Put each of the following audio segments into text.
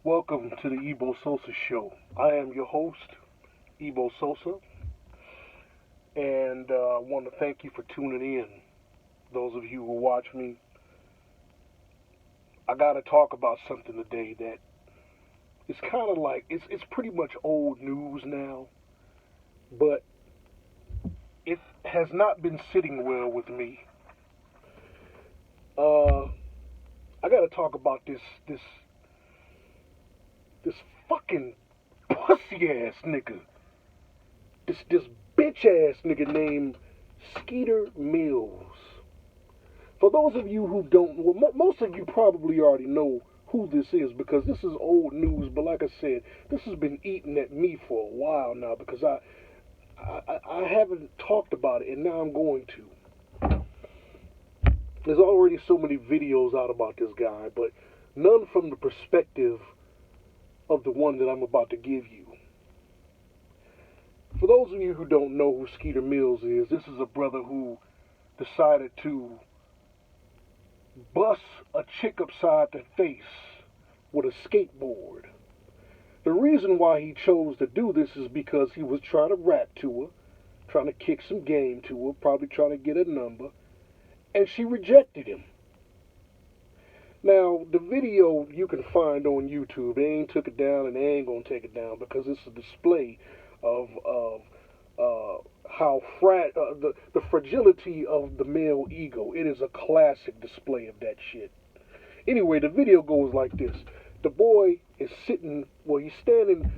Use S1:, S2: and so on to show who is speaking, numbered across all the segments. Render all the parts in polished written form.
S1: Welcome to the Ebo Sosa Show. I am your host, Ebo Sosa, and I want to thank you for tuning in. Those of you who watch me, I got to talk about something today that is kind of like it's pretty much old news now, but it has not been sitting well with me. Uh, I got to talk about this fucking pussy ass nigga. This bitch ass nigga named Skeeter Mills. For those of you who don't, well, most of you probably already know who this is because this is old news. But like I said, this has been eating at me for a while now because I haven't talked about it, and now I'm going to. There's already so many videos out about this guy, but none from the perspective of the one that I'm about to give you. For those of you who don't know who Skeeter Mills is, this is a brother who decided to bust a chick upside the face with a skateboard. The reason why he chose to do this is because he was trying to rap to her, trying to kick some game to her, probably trying to get a number, and she rejected him. Now, the video you can find on YouTube. They ain't took it down and they ain't gonna take it down because it's a display of how the fragility of the male ego. It is a classic display of that shit. Anyway, the video goes like this: the boy is sitting, well, he's standing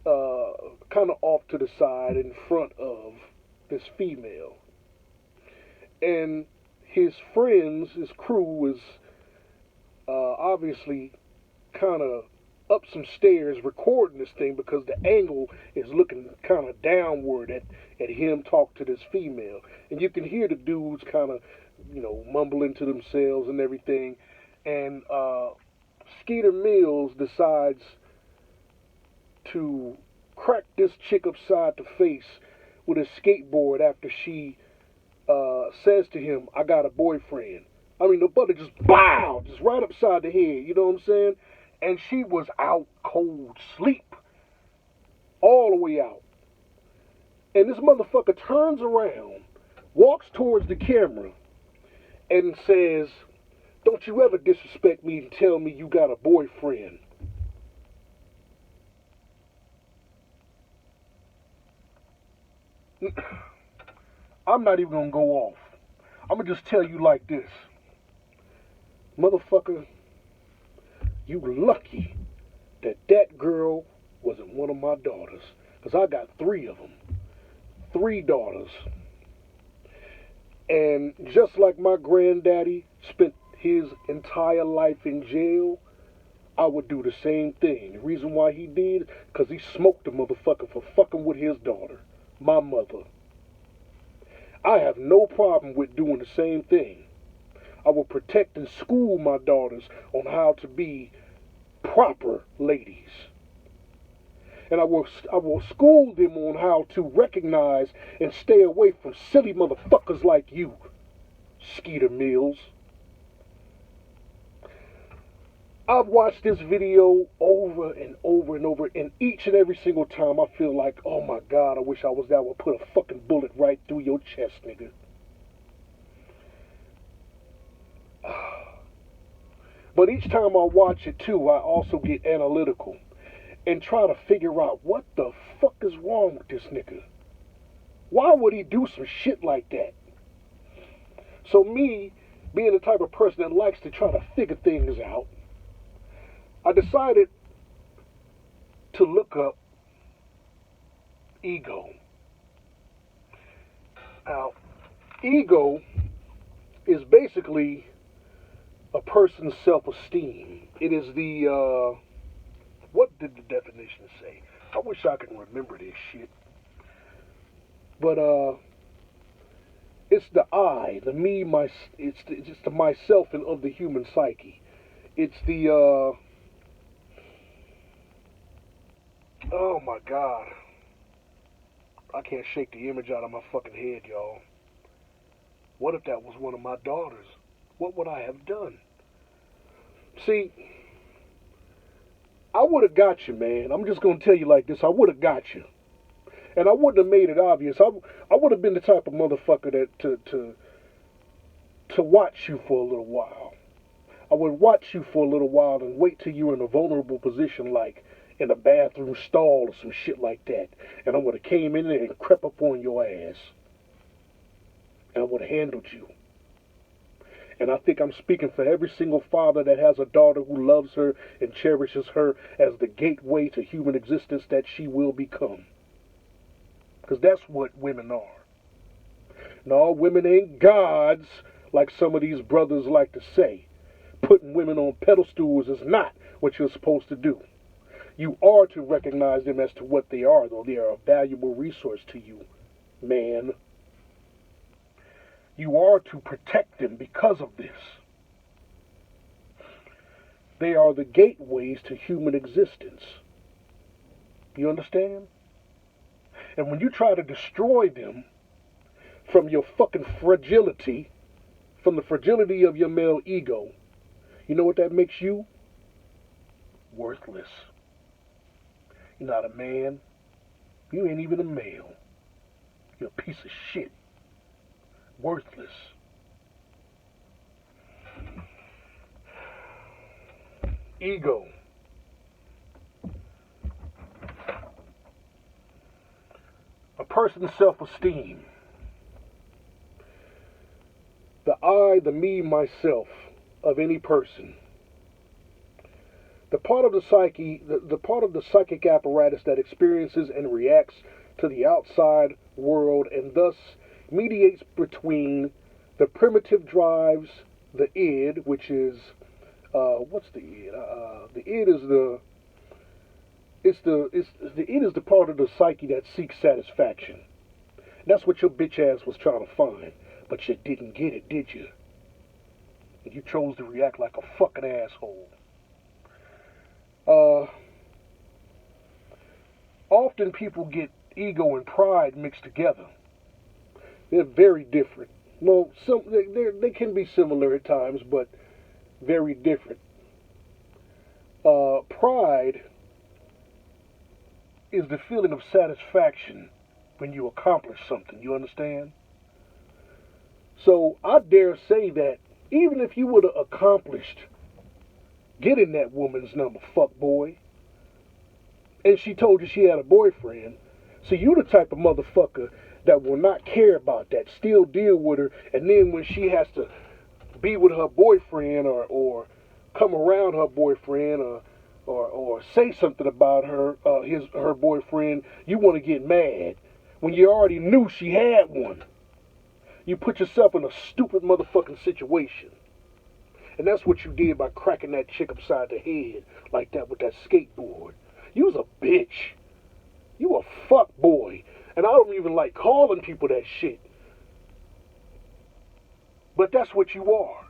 S1: kind of off to the side in front of this female, and his friends, his crew, is obviously kind of up some stairs recording this thing because the angle is looking kind of downward at him talk to this female. And you can hear the dudes kind of, mumbling to themselves and everything. And Skeeter Mills decides to crack this chick upside the face with a skateboard after she says to him, "I got a boyfriend." I mean, the butter just bow, just right upside the head. You know what I'm saying? And she was out cold sleep, all the way out. And this motherfucker turns around, walks towards the camera, and says, "Don't you ever disrespect me and tell me you got a boyfriend." I'm not even gonna go off. I'm gonna just tell you like this. Motherfucker, you lucky that that girl wasn't one of my daughters. Because I got three of them. Three daughters. And just like my granddaddy spent his entire life in jail, I would do the same thing. The reason why he did, because he smoked the motherfucker for fucking with his daughter, my mother. I have no problem with doing the same thing. I will protect and school my daughters on how to be proper ladies. And I will school them on how to recognize and stay away from silly motherfuckers like you, Skeeter Mills. I've watched this video over and over and over, and each and every single time I feel like, oh my God, I wish I was there. I would put a fucking bullet right through your chest, nigga. But each time I watch it too, I also get analytical and try to figure out what the fuck is wrong with this nigga. Why would he do some shit like that? So me, being the type of person that likes to try to figure things out, I decided to look up ego. Now, ego is basically a person's self-esteem. It is what did the definition say? I wish I could remember this shit. But it's the I, the me, it's just the myself and of the human psyche. It's the oh my God, I can't shake the image out of my fucking head, y'all. What if that was one of my daughters? What would I have done? See, I would have got you, man. I'm just gonna tell you like this. I would have got you, and I wouldn't have made it obvious. I would have been the type of motherfucker that to watch you for a little while. I would watch you for a little while and wait till you were in a vulnerable position, like in a bathroom stall or some shit like that. And I would have came in there and crept up on your ass, and I would have handled you. And I think I'm speaking for every single father that has a daughter who loves her and cherishes her as the gateway to human existence that she will become. Because that's what women are. No, women ain't gods like some of these brothers like to say. Putting women on pedestals is not what you're supposed to do. You are to recognize them as to what they are, though. They are a valuable resource to you, man. You are to protect them because of this. They are the gateways to human existence. You understand? And when you try to destroy them from your fucking fragility, from the fragility of your male ego, you know what that makes you? Worthless. You're not a man. You ain't even a male. You're a piece of shit. Worthless. Ego. A person's self-esteem. The I, the me, myself of any person. The part of the psyche, the part of the psychic apparatus that experiences and reacts to the outside world and thus mediates between the primitive drives, the id, which is, what's the id? The id is the id is the part of the psyche that seeks satisfaction. That's what your bitch ass was trying to find, but you didn't get it, did you? And you chose to react like a fucking asshole. Often people get ego and pride mixed together. They're very different. Well, they can be similar at times, but very different. Pride is the feeling of satisfaction when you accomplish something. You understand? So I dare say that even if you would have accomplished getting that woman's number, fuck boy, and she told you she had a boyfriend, so you the type of motherfucker that will not care about that, still deal with her, and then when she has to be with her boyfriend or come around her boyfriend or say something about her boyfriend, you want to get mad when you already knew she had one. You put yourself in a stupid motherfucking situation. And that's what you did by cracking that chick upside the head like that with that skateboard. You was a bitch. You a fuck boy. And I don't even like calling people that shit. But that's what you are.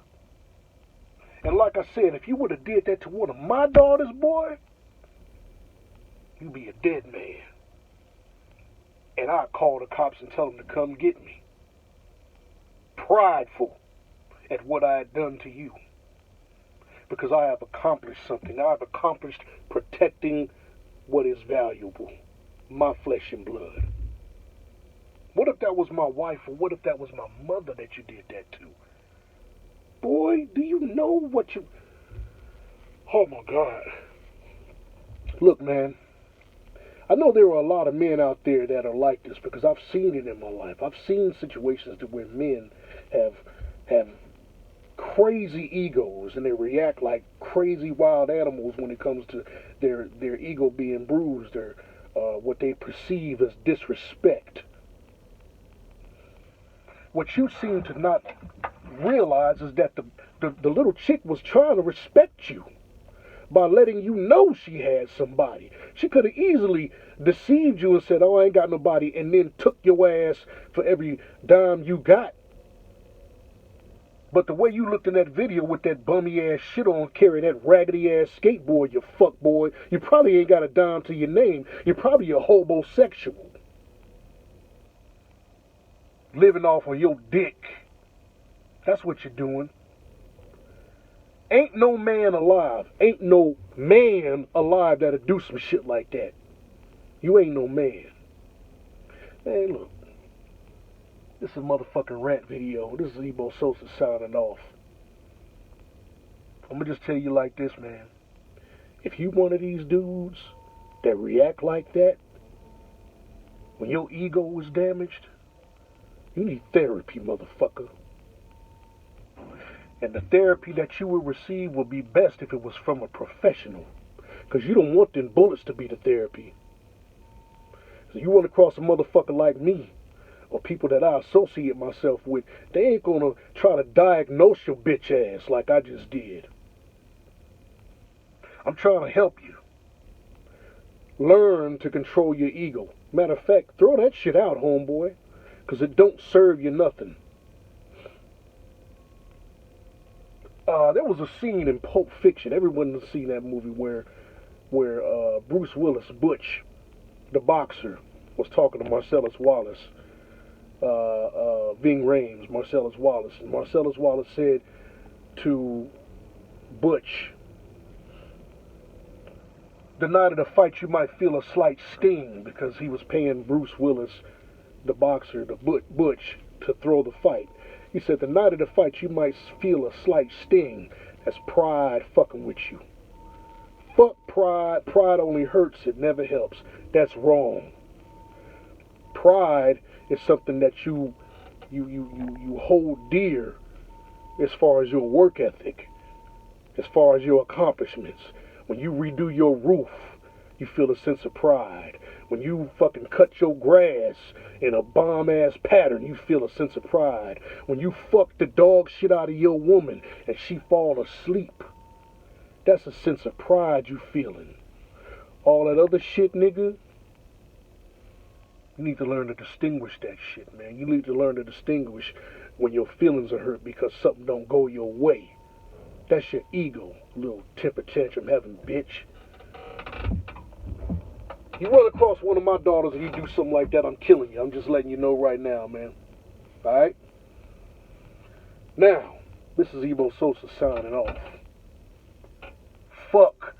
S1: And like I said, if you would have did that to one of my daughters, boy, you'd be a dead man. And I'd call the cops and tell them to come get me. Prideful at what I had done to you. Because I have accomplished something. I have accomplished protecting what is valuable. My flesh and blood. What if that was my wife, or what if that was my mother that you did that to? Boy, do you know what you... Oh my God. Look, man. I know there are a lot of men out there that are like this because I've seen it in my life. I've seen situations where men have crazy egos and they react like crazy wild animals when it comes to their ego being bruised or what they perceive as disrespect. What you seem to not realize is that the little chick was trying to respect you by letting you know she had somebody. She could have easily deceived you and said, oh, I ain't got nobody, and then took your ass for every dime you got. But the way you looked in that video with that bummy ass shit on, carrying that raggedy ass skateboard, you fuck boy, you probably ain't got a dime to your name. You're probably a homosexual. Living off of your dick. That's what you're doing. Ain't no man alive. Ain't no man alive that'll do some shit like that. You ain't no man. Hey, look. This is a motherfucking rant video. This is Ebo Sosa signing off. I'm gonna just tell you like this, man. If you one of these dudes that react like that when your ego is damaged, you need therapy, motherfucker. And the therapy that you will receive will be best if it was from a professional. Because you don't want them bullets to be the therapy. So you run across a motherfucker like me, or people that I associate myself with, they ain't gonna try to diagnose your bitch ass like I just did. I'm trying to help you. Learn to control your ego. Matter of fact, throw that shit out, homeboy. Because it don't serve you nothing. There was a scene in Pulp Fiction. Everyone has seen that movie where Bruce Willis, Butch, the boxer, was talking to Marcellus Wallace. Ving Rhames, Marcellus Wallace. And Marcellus Wallace said to Butch, the night of the fight you might feel a slight sting, because he was paying Bruce Willis, the boxer, the Butch, to throw the fight. He said the night of the fight you might feel a slight sting. That's pride fucking with you. Fuck pride. Pride only hurts, it never helps. That's wrong. Pride is something that you hold dear as far as your work ethic, as far as your accomplishments. When you redo your roof, you feel a sense of pride. When you fucking cut your grass in a bomb-ass pattern, you feel a sense of pride. When you fuck the dog shit out of your woman and she fall asleep, that's a sense of pride you feeling. All that other shit, nigga, you need to learn to distinguish that shit, man. You need to learn to distinguish when your feelings are hurt because something don't go your way. That's your ego, little temper tantrum having bitch. You run across one of my daughters and you do something like that, I'm killing you. I'm just letting you know right now, man. Alright? Now, this is Ebo Sosa signing off. Fuck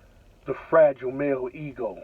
S1: the fragile male ego.